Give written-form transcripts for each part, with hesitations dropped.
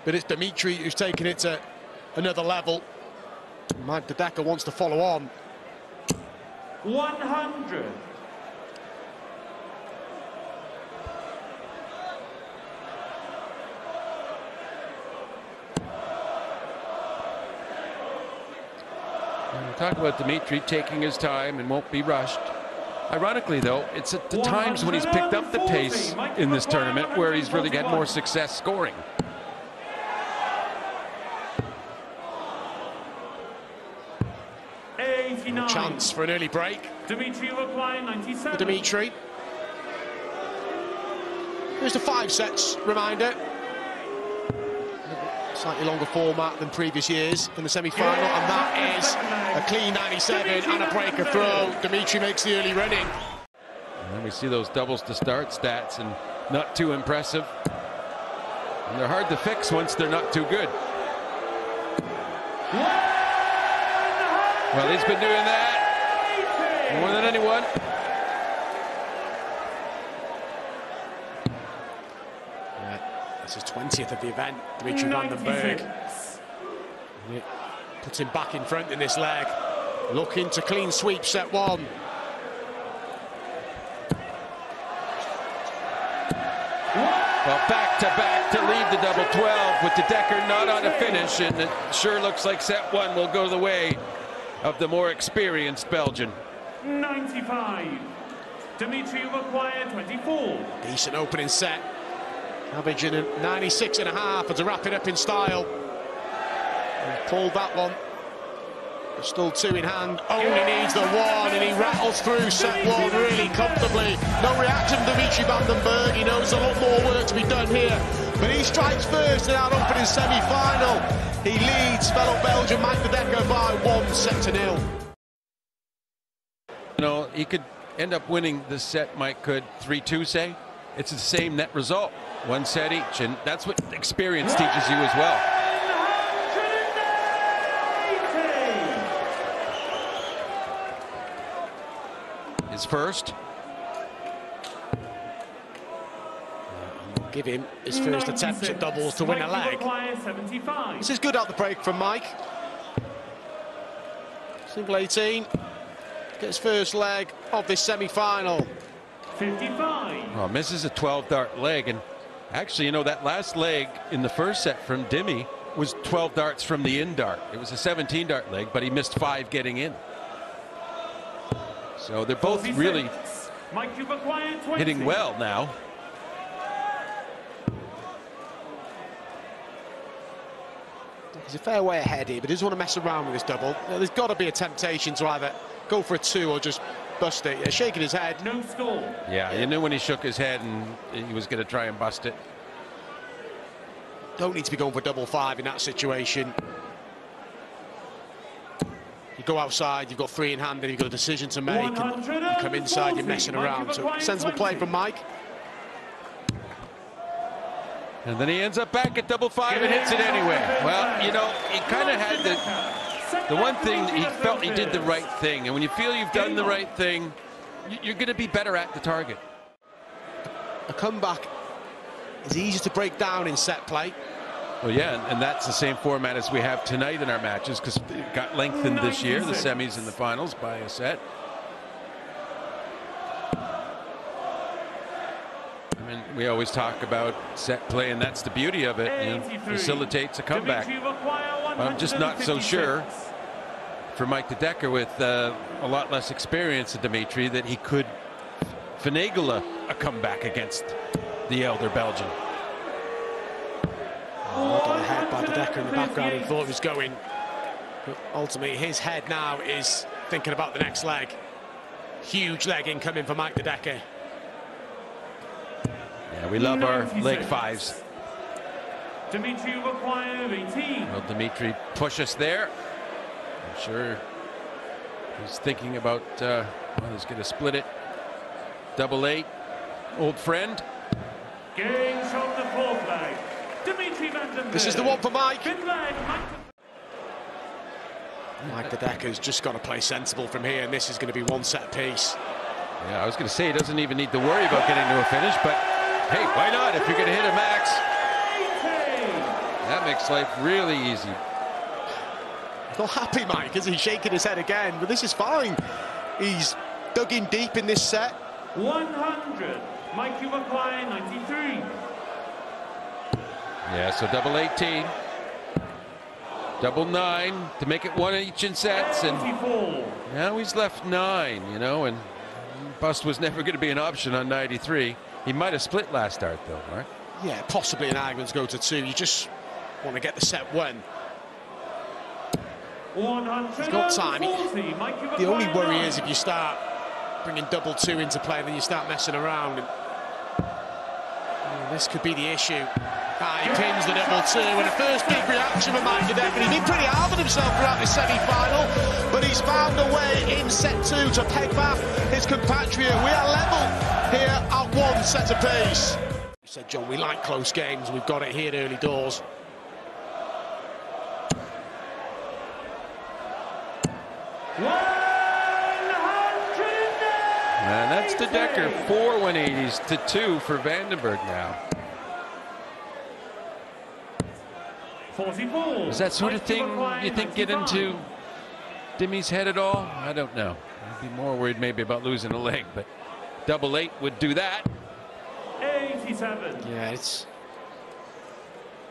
but it's Dimitri who's taken it to another level. Mike De Decker wants to follow on. 100. We talk about Dimitri taking his time and won't be rushed. Ironically, though, it's at the times when he's picked up the pace in this tournament where he's really had more success scoring. A chance for an early break. Dimitri requiring 97. Dimitri. Here's the 5 sets reminder. Slightly longer format than previous years in the semi-final, and that is a clean 97 and a breaker throw. Dimitri makes the early running. And then we see those doubles to start stats, and not too impressive. And they're hard to fix once they're not too good. Well, he's been doing that more than anyone. This is 20th of the event, Dimitri van den Berg. Puts him back in front in this leg. Looking to clean sweep set 1. Well, back-to-back to lead the double 12 with De Decker not on a finish, and it sure looks like set 1 will go the way of the more experienced Belgian. 95. Dimitri required 24. Decent opening set. Averaging a 96.5, and to wrap it up in style. He pulled that one. There's still 2 in hand. Only needs the 1, and he rattles through set 1 really comfortably. No reaction from Dimitri van den Berg. He knows a lot more work to be done here. But he strikes first in our opening semi-final. He leads fellow Belgian Mike De Decker by 1-0. You know, he could end up winning this set, Mike could 3-2, say. It's the same net result. 1 set each, and that's what experience teaches you as well. His first. Give him his first attempt at doubles to win a leg. This is good out the break from Mike. Single 18. Gets first leg of this semi-final. 55. Well, misses a 12-dart leg, and actually, you know, that last leg in the first set from Dimi was 12 darts from the in dart. It was a 17-dart leg, but he missed 5 getting in. So they're both really hitting well now. He's a fair way ahead here, but he doesn't want to mess around with this double. There's got to be a temptation to either go for a 2 or just bust it. Yeah, shaking his head. No score. Yeah, you knew when he shook his head and he was going to try and bust it. Don't need to be going for double 5 in that situation. You go outside, you've got 3 in hand, and you've got a decision to make. And you come inside, you're messing around. So sensible play from Mike. And then he ends up back at double 5 and hits it anyway. Well, you know, he kind of had the one thing that he felt he did the right thing. And when you feel you've done the right thing, you're going to be better at the target. A comeback is easy to break down in set play. Well, yeah, and that's the same format as we have tonight in our matches, because it got lengthened this year, the semis and the finals, by a set. I mean, we always talk about set play, and that's the beauty of it. You know, facilitates a comeback. But I'm just not so sure for Mike De Decker, with a lot less experience than Dimitri, that he could finagle a comeback against the elder Belgian. Looking ahead by De Decker in the background, he thought he was going. But ultimately, his head now is thinking about the next leg. Huge leg incoming for Mike De Decker. Yeah, we love our leg 5s. Dimitri required 18. Well, Dimitri push us there. I'm sure he's thinking about, well, he's going to split it. Double 8, old friend. Game from the 4th leg. Dimitri van den Berg. This is the one for Mike. Mike De Decker's just got to play sensible from here, and this is going to be 1 set piece. Yeah, I was going to say he doesn't even need to worry about getting to a finish, but hey, why not if you're going to hit a max? That makes life really easy. Not happy, Mike, is he? Shaking his head again, but this is fine. He's dug in deep in this set. 100. Mike, you require 93. Yeah, so double 18. Double 9 to make it one each in sets. And now he's left 9, you know, and bust was never going to be an option on 93. He might have split last start, though, right? Yeah, possibly an argument to go to 2. You just want to get the set won. He's got time. The only worry is if you start bringing double 2 into play, then you start messing around. And, this could be the issue. He pins the double 2, and a first big reaction from Mike Dedecker. He's been pretty hard on himself throughout the semi-final, but he's found a way in set 2 to peg back his compatriot. We are level here at 1 set apiece. You said, John, we like close games. We've got it here early doors. And that's Dedecker, 4 180s to 2 for Vandenberg now. 44. Is that sort of thing you think get into Dimmy's head at all? I don't know. I'd be more worried maybe about losing a leg, but double 8 would do that. 87. Yeah, it's...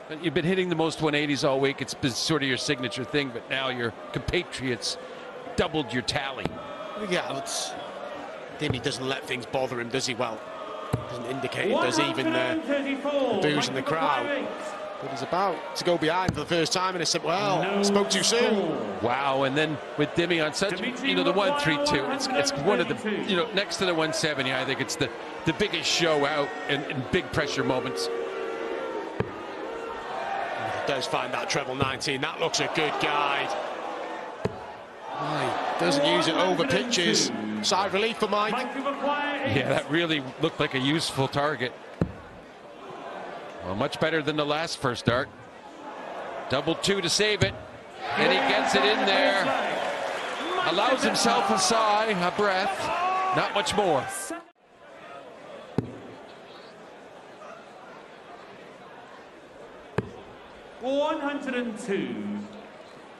But you've been hitting the most 180s all week. It's been sort of your signature thing, but now your compatriots doubled your tally. Yeah, Dimmy doesn't let things bother him, does he? Well, doesn't indicate it does even the booze in the crowd. But he's about to go behind for the first time, and I said, well, spoke too soon. Wow, and then with Dimmy on such, you know, the 1-3-2, it's one of the, you know, next to the 170, I think it's the biggest show out in big pressure moments. He does find that treble 19. That looks a good guide. He doesn't use it over pitches. Sigh of relief for Mike. Yeah, that really looked like a useful target. Well, much better than the last first dart. Double 2 to save it. And he gets it in there. Allows himself a sigh, a breath. Not much more. $102.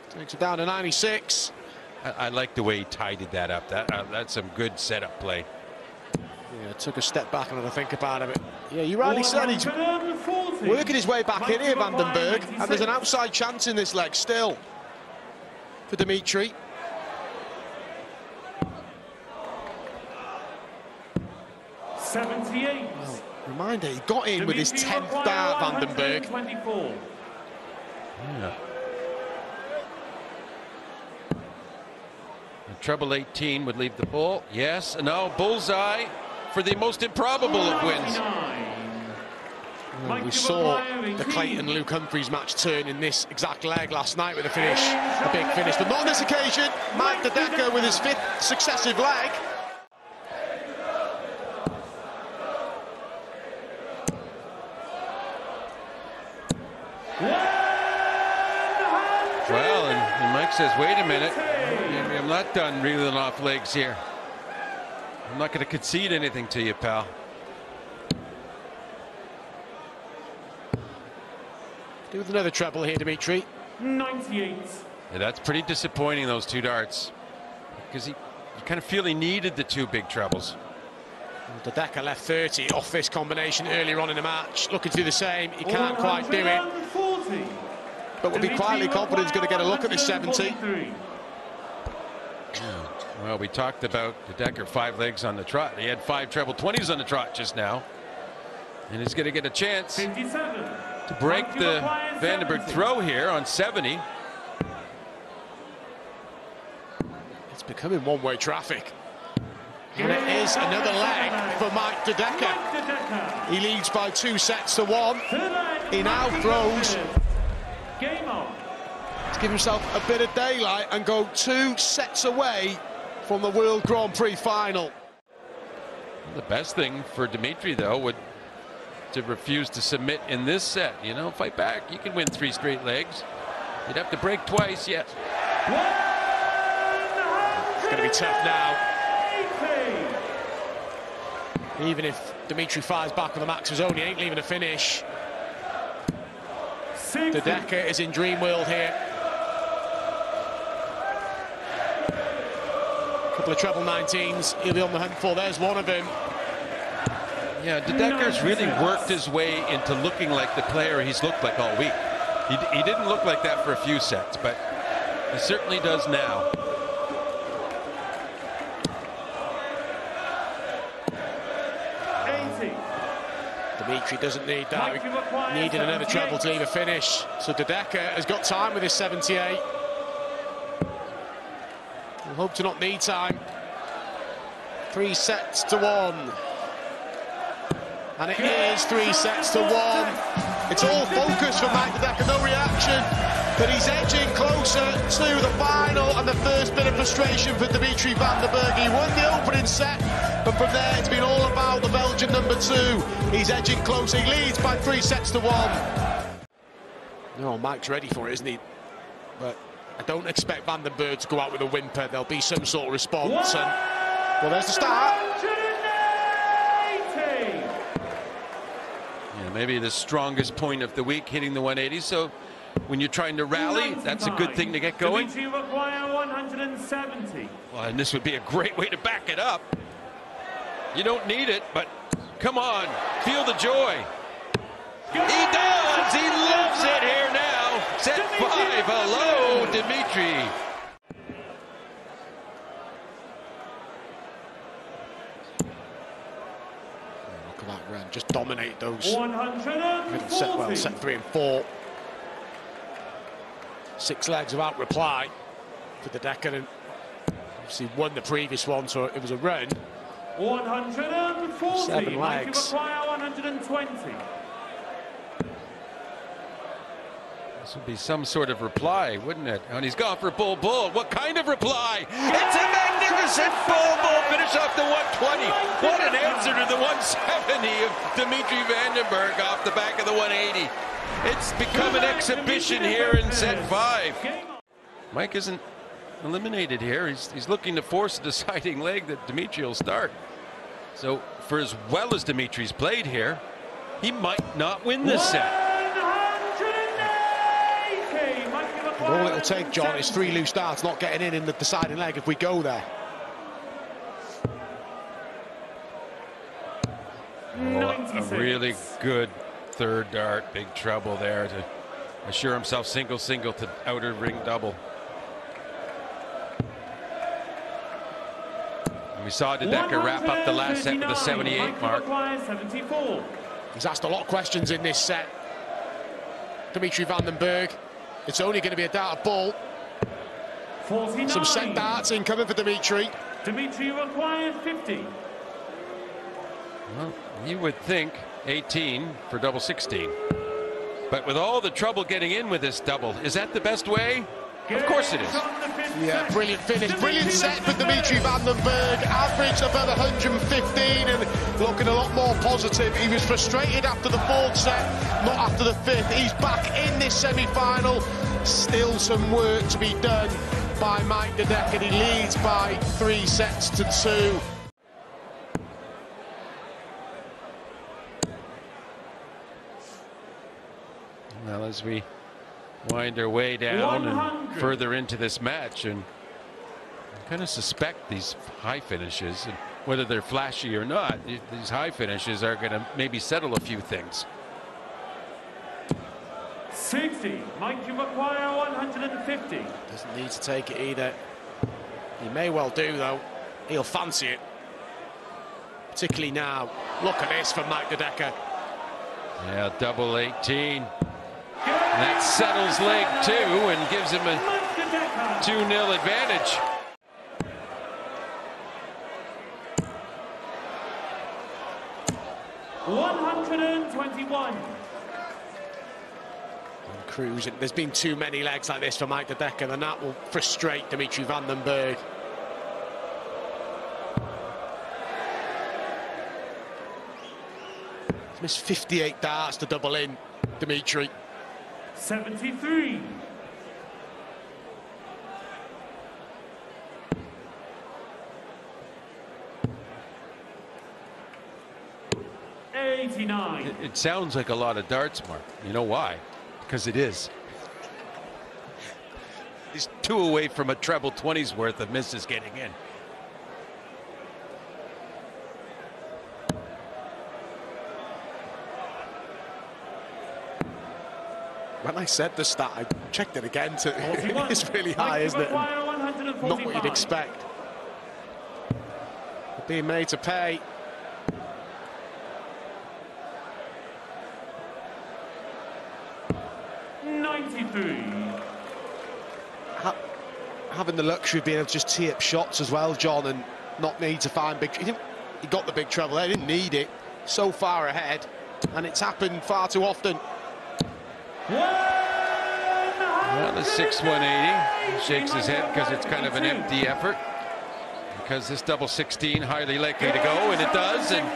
Takes it down to 96. I like the way he tidied that up. That's some good setup play. Yeah, took a step back and had to think about it. Yeah, you rightly said he's working his way back in here, Vandenberg, and there's an outside chance in this leg still for Dimitri. Well, reminder, he got in with his 10th dart, Vandenberg. Yeah. Treble 18 would leave the bull. Yes, no, bullseye for the most improbable of wins. Well, we saw the Clayton-Luke Humphries match turn in this exact leg last night with a finish, a big finish, but not on this occasion. Mike Dedecker with his 5th successive leg. Well, and Mike says, wait a minute, I'm not done reeling off legs here. I'm not going to concede anything to you, pal. Do with another treble here, Dimitri. 98. Yeah, that's pretty disappointing, those 2 darts, because you kind of feel he needed the 2 big trebles. Dedecker left 30 off this combination earlier on in the match. Looking to do the same, he can't quite do it. But we'll be quietly confident he's going to get a look at this 70. Well, we talked about Dedecker 5 legs on the trot. He had 5 treble 20s on the trot just now. And he's going to get a chance to break the Vandenberg throw here on 70. It's becoming one-way traffic. And it is another leg for Mike Dedecker. He leads by 2 sets to 1. He now throws to give himself a bit of daylight and go 2 sets away from the World Grand Prix final. The best thing for Dimitri, though, would to refuse to submit in this set. You know, fight back. You can win 3 straight legs. You'd have to break twice, yes. It's going to be tough now. Even if Dimitri fires back with a max of his own, he ain't leaving a finish. De Decker is in dream world here. A couple of treble 19s he'll be on the hunt for. There's one of them. Yeah, De Decker's really worked his way into looking like the player he's looked like all week. He didn't look like that for a few sets, but he certainly does now. Dimitri doesn't need that. He needed another treble to leave a finish. So De Decker has got time with his 78. We'll hope to not need time. 3 sets to 1. And it is 3 sets to 1. It's all focus for Mike De Decker, no reaction. But he's edging closer to the final, and the first bit of frustration for Dimitri van den Bergh. He won the opening set, but from there it's been all about the Belgian number 2. He's edging closer, he leads by 3 sets to 1. No, Mike's ready for it, isn't he? But I don't expect van den Bergh to go out with a whimper. There'll be some sort of response, and well, there's the start. Yeah, maybe the strongest point of the week, hitting the 180. So when you're trying to rally, that's a good thing to get going. Require 170. Well, and this would be a great way to back it up. You don't need it, but come on, feel the joy. He does! He loves it here now. Set 5, hello, Dimitri. Look at that run, just dominate those. 140. Set 3 and 4. 6 legs without reply for De Decker, and obviously won the previous one, so it was a run. 140. 7 legs. Require 120. This would be some sort of reply, wouldn't it? And he's gone for bull. What kind of reply? It's a magnificent bull. Finish off the 120. What an answer to the 170 of Dimitri van den Bergh off the back of the 180. It's become an exhibition here in set 5. Mike isn't eliminated here. He's looking to force a deciding leg that Dimitri will start. So for as well as Dimitri's played here, he might not win this set. And all it'll take, John, is 3 loose darts not getting in the deciding leg if we go there. A really good third dart, big trouble there to assure himself single to outer ring double. And we saw De Decker wrap up the last set with a 78 mark. He's asked a lot of questions in this set. Dimitri van den Bergh. It's only going to be a dart of ball. 49. Some set darts incoming for Dimitri. Dimitri requires 50. Well, you would think 18 for double 16. But with all the trouble getting in with this double, is that the best way? Of course it is. Yeah, brilliant finish. Brilliant set for Dimitri van den Bergh. Average above 115 and looking a lot more positive. He was frustrated after the 4th set, not after the 5th. He's back in this semi-final. Still some work to be done by Mike De Decker. He leads by 3 sets to 2. Well, as we wind our way down and further into this match, and I kind of suspect these high finishes, and whether they're flashy or not, these high finishes are going to maybe settle a few things. 60. Mike, you require 150. Doesn't need to take it either. He may well do, though. He'll fancy it. Particularly now. Look at this from Mike De Decker. Yeah, double 18. And that settles leg 2 and gives him a 2-0 advantage. $121. Cruising. There's been too many legs like this for Mike De Decker, and that will frustrate Dimitri van den Bergh. He's missed 58 darts to double in, Dimitri. 73. $89. It sounds like a lot of darts, Mark. You know why? because it is. He's 2 away from a treble 20's worth of misses getting in. When I said the stat, I checked it again. It's really high, isn't it? Not what you'd expect. Being made to pay. Having the luxury of being able to just tee up shots as well, John, and not need to find big. He got the big treble there, didn't need it. So far ahead, and it's happened far too often. Well, the 6-180 shakes his head because it's kind of an empty effort. Because this double 16 highly likely to go, and it does, and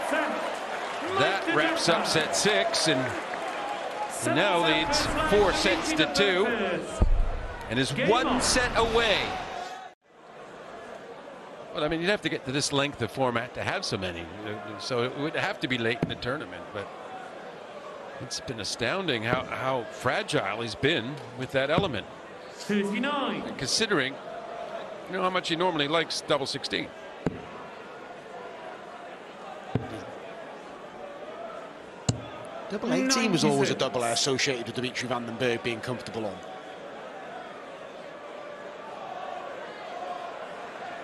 that wraps up set 6, and now leads 4 sets to 2, and is 1 set away. Well, I mean, you'd have to get to this length of format to have so many, so it would have to be late in the tournament, but it's been astounding how fragile he's been with that element. 39. Considering, you know, how much he normally likes double 16. Double 18 was always a double associated with Dimitri van den Bergh being comfortable on.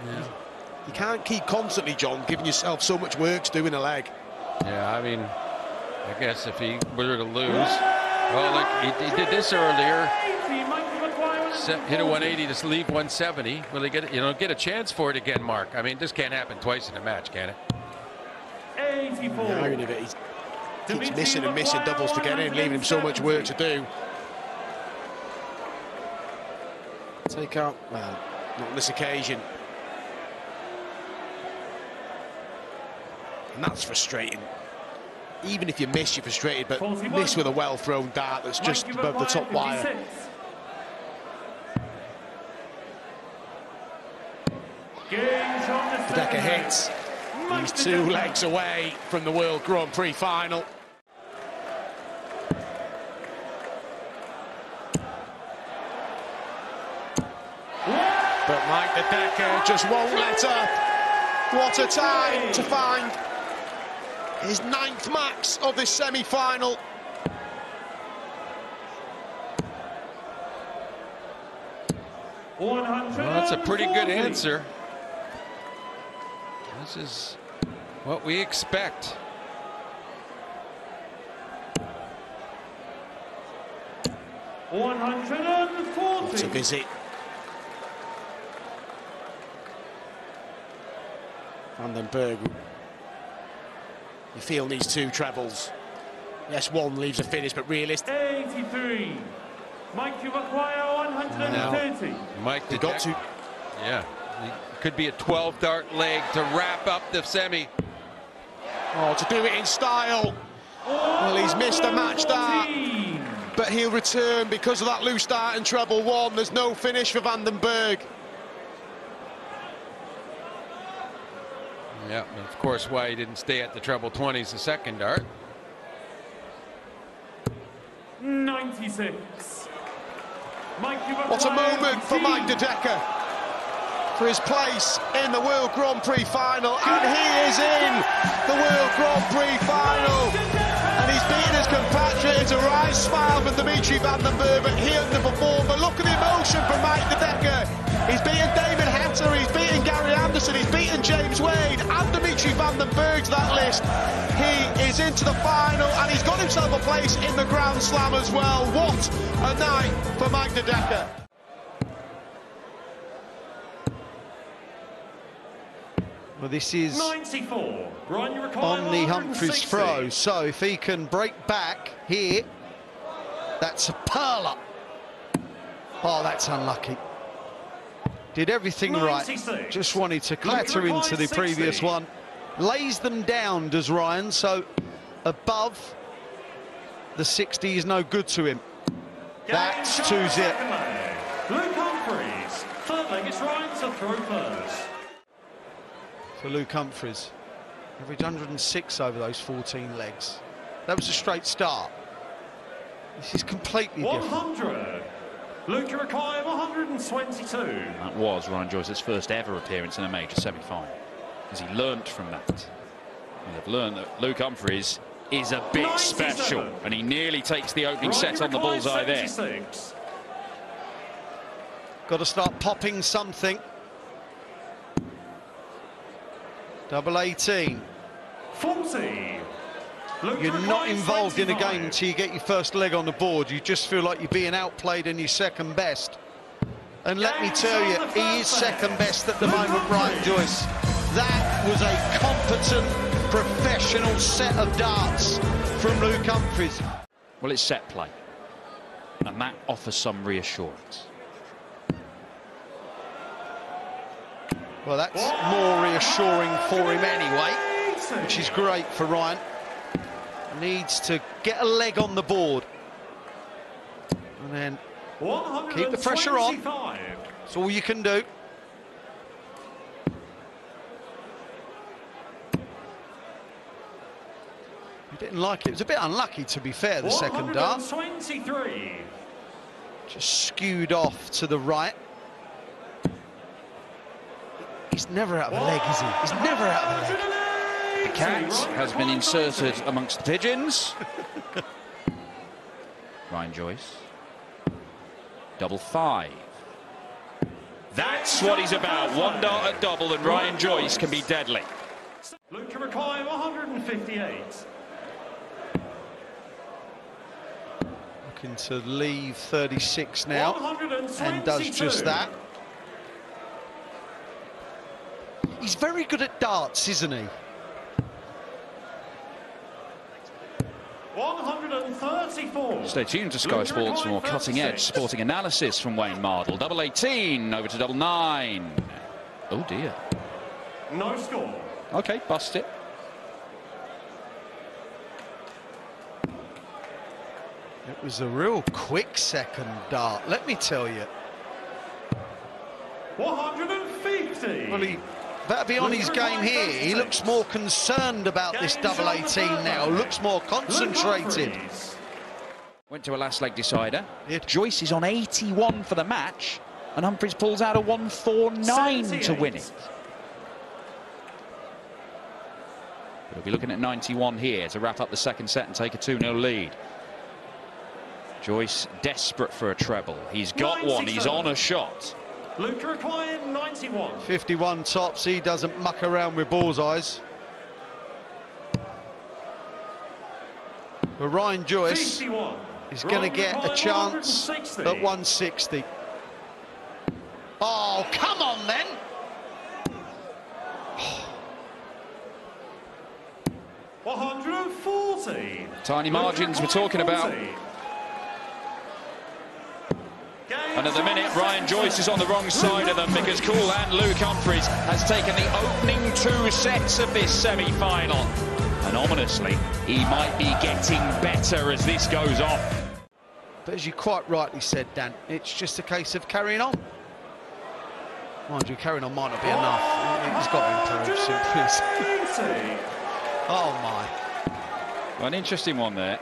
Yeah. You can't keep constantly, John, giving yourself so much work to do in a leg. Yeah, I mean, I guess if he were to lose, well, like he did this earlier, hit a 180 to leave 170. Will he get, get a chance for it again, Mark? I mean, this can't happen twice in a match, can it? 84. The irony of it, he keeps missing and missing doubles to get in, leaving him so much work to do. Take out, well, not on this occasion. And that's frustrating. Even if you miss, you're frustrated, but 41. Miss with a well-thrown dart that's just above the top wire. Decker hits. He's 2 legs away from the World Grand Prix final. But Mike de Decker just won't let up. What a time to find his 9th max of this semi-final. Well, that's a pretty good answer. This is what we expect. What a visit. Van den Bergh, you feel needs 2 trebles. Yes, 1 leaves a finish, but realistic. 83. Mike, you require 130. Mike, they got to. Yeah, it could be a 12-dart leg to wrap up the semi. Oh, to do it in style. Well, he's missed a match dart, but he'll return because of that loose dart and treble 1. There's no finish for Van den Bergh. Yeah, and of course, why he didn't stay at the treble 20s the second dart. 96. What a moment for Mike de Decker for his place in the World Grand Prix final, and he is in the World Grand Prix final, and he's beaten his compatriot. It's a right smile from Dimitri van den Bergh, but he underperformed. But look at the emotion from Mike de Decker. He's beaten David Hatter, he's beaten Gary Anderson, he's beaten James Wade and Dimitri van den Bergh to that list. He is into the final, and he's got himself a place in the Grand Slam as well. What a night for Mike de Decker. Well, this is 94. On the Humphreys throw, so if he can break back here, that's a perler. Oh, that's unlucky. Did everything 96. Right, just wanted to clatter into the previous one. Lays them down, does Ryan, so above the 60 is no good to him. That's 2-zip. Luke Humphreys, third leg is Ryan to throw first. For Luke Humphreys, averaged 106 over those 14 legs. That was a straight start. This is completely different. 100. Luke Rakai, 122. That was Ryan Joyce's first ever appearance in a major semi-final. As he learnt from that. And they've learned that Luke Humphries is a bit 97. special. And he nearly takes the opening set on the bullseye there. 76. Got to start popping something. Double 18. 40. You're not involved in a game until you get your first leg on the board. You just feel like you're being outplayed and you're second best. And let me tell you, he is second best at the moment, Ryan Joyce. That was a competent, professional set of darts from Luke Humphries. Well, it's set play. And that offers some reassurance. Well, that's more reassuring for him anyway, which is great for Ryan. Needs to get a leg on the board. And then keep the pressure on. That's all you can do. He didn't like it. It was a bit unlucky, to be fair, the second dart. 123. Just skewed off to the right. He's never out of a leg, is he? He's never out of a leg. The cat has been inserted amongst the pigeons. Ryan Joyce. Double 5. That's what he's about. One dart at double, and Ryan Joyce can be deadly. Luke Rakai, 158. Looking to leave 36 now, and does just that. He's very good at darts, isn't he? 134. Stay tuned to Sky Sports for more cutting-edge sporting analysis from Wayne Mardle. Double 18 over to double 9. Oh dear. No score. Okay, bust it. It was a real quick second dart, let me tell you. 150. Well, he better be on his game here. He looks more concerned about this double 18 now, looks more concentrated. Went to a last leg decider. Joyce is on 81 for the match, and Humphries pulls out a 149 to win it. We'll be looking at 91 here to wrap up the second set and take a 2-0 lead. Joyce desperate for a treble. He's got one. He's on a shot. Luke required 91. 51 tops. He doesn't muck around with bullseyes. But Ryan Joyce 51. is going to get a chance at 160. Oh, come on then. Oh. 140. Tiny margins we're talking about. And at the minute, Ryan Joyce is on the wrong side of them because Cool Hand Luke Humphries has taken the opening 2 sets of this semi-final. And ominously, he might be getting better as this goes on. But as you quite rightly said, Dan, it's just a case of carrying on. Mind you, carrying on might not be enough. He's got to improve, simply. Oh, my. Well, an interesting one there.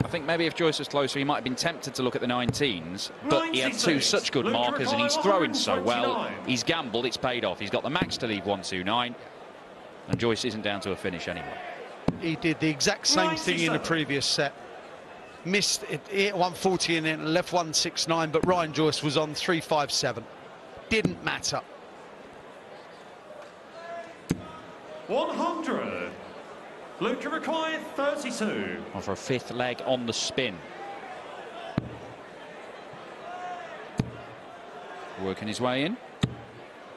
I think maybe if Joyce was closer, he might have been tempted to look at the 19s, but he had 2 such good markers and he's throwing so well. He's gambled, it's paid off. He's got the max to leave 129, and Joyce isn't down to a finish anyway. He did the exact same thing in the previous set. Missed it, hit 140 and then left 169, but Ryan Joyce was on 357. Didn't matter. 100. Luke required 32. On for a 5th leg on the spin. Working his way in.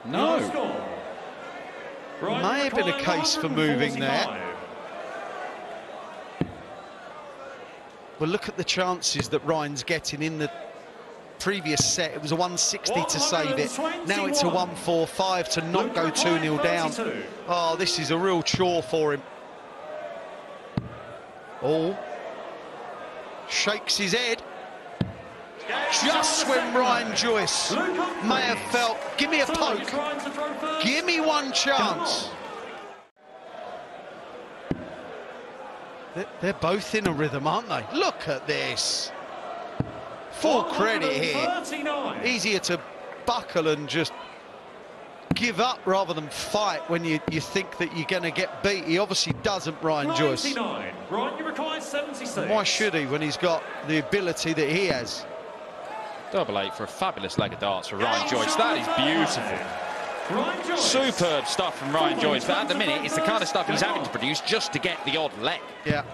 No. May have been a case for moving there. Well, look at the chances that Ryan's getting. In the previous set, it was a 160 to save it. Now it's a 145 to not go 2-0 down. Oh, this is a real chore for him. Oh, shakes his head. Just when Ryan Joyce may have felt, give me a poke, give me one chance. They're both in a rhythm, aren't they? Look at this. Full credit here. Easier to buckle and just give up rather than fight when you think that you're going to get beat. He obviously doesn't, Ryan Joyce. Ryan, you require 76. Why should he when he's got the ability that he has? Double 8 for a fabulous leg of darts for Ryan Joyce. That is beautiful. Superb stuff from Ryan Joyce, but at the minute it's the kind of stuff he's having to produce just to get the odd leg. Yeah.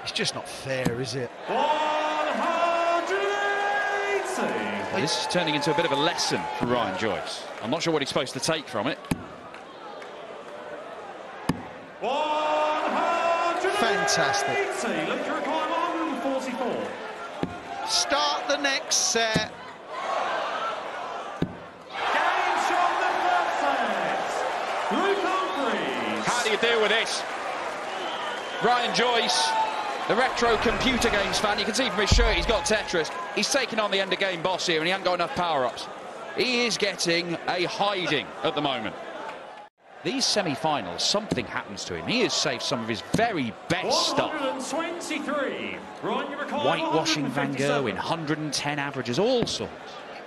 It's just not fair, is it? 180. This is turning into a bit of a lesson for Ryan Joyce. I'm not sure what he's supposed to take from it. 180. Fantastic. Look to require 144. Start the next set. Game shot the first set. Luke Humphries. How do you deal with this? Ryan Joyce, the retro computer games fan, you can see from his shirt he's got Tetris. He's taking on the end of game boss here and he hasn't got enough power-ups. He is getting a hiding at the moment. These semi-finals, something happens to him. He has saved some of his very best stuff. 123. Whitewashing Van Gerwen, 110 averages, all sorts.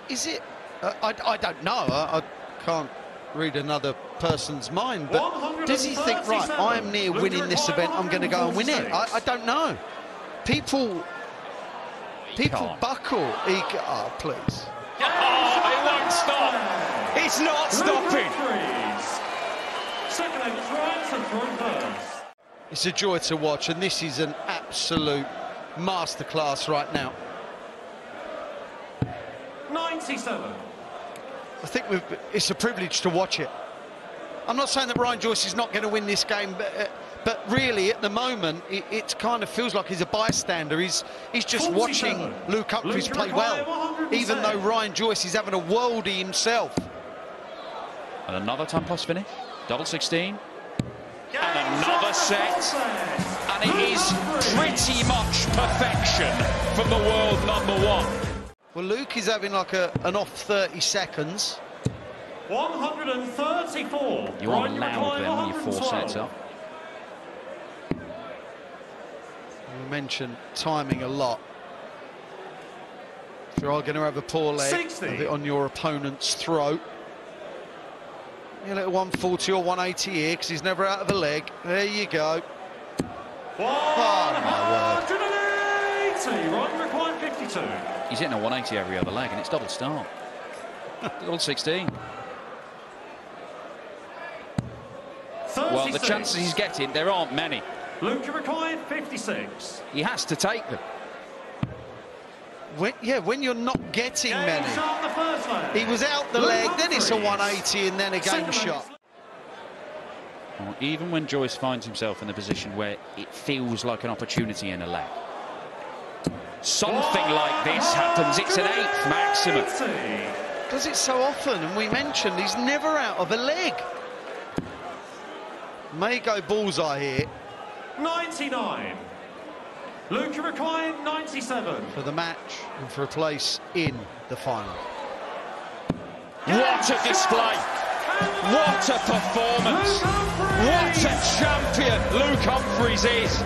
Is it? I don't know. I can't read another person's mind, but does he think, right, I'm near winning this event, I'm going to go and win it? I don't know. People buckle. Oh, please. Oh, it won't stop. It's not stopping. Second leg is right to throw first. It's a joy to watch, and this is an absolute masterclass right now. 97. I think it's a privilege to watch it. I'm not saying that Ryan Joyce is not going to win this game, but really at the moment it kind of feels like he's a bystander. He's just watching Luke Humphries play well, even though Ryan Joyce is having a worldie himself. And another 10+ finish, double 16, and another set, and it is pretty much perfection from the world #1. Well, Luke is having like an off 30 seconds. 134. You are loud then when you're 4 sets up. We mentioned timing a lot. If you are going to have a poor leg, 60. have it on your opponent's throat. A little 140 or 180 here because he's never out of a leg. There you go. Oh, my word. 180. Ryan required 52. He's hitting a 180 every other leg, and it's double start. Double 16. 36. Well, the chances he's getting, there aren't many. Luke required 56. He has to take them. When you're not getting Game many. shot the first leg. He was out the Luke leg, then it's a Humphries. 180 and then a game Second shot. Well, even when Joyce finds himself in a position where it feels like an opportunity in a leg, something like this happens. It's an 8th maximum. 180. Does it so often, and we mentioned he's never out of a leg. May go bullseye here 99. Luke required 97. for the match and for a place in the final. What a display! What a performance! What a champion Luke Humphries is!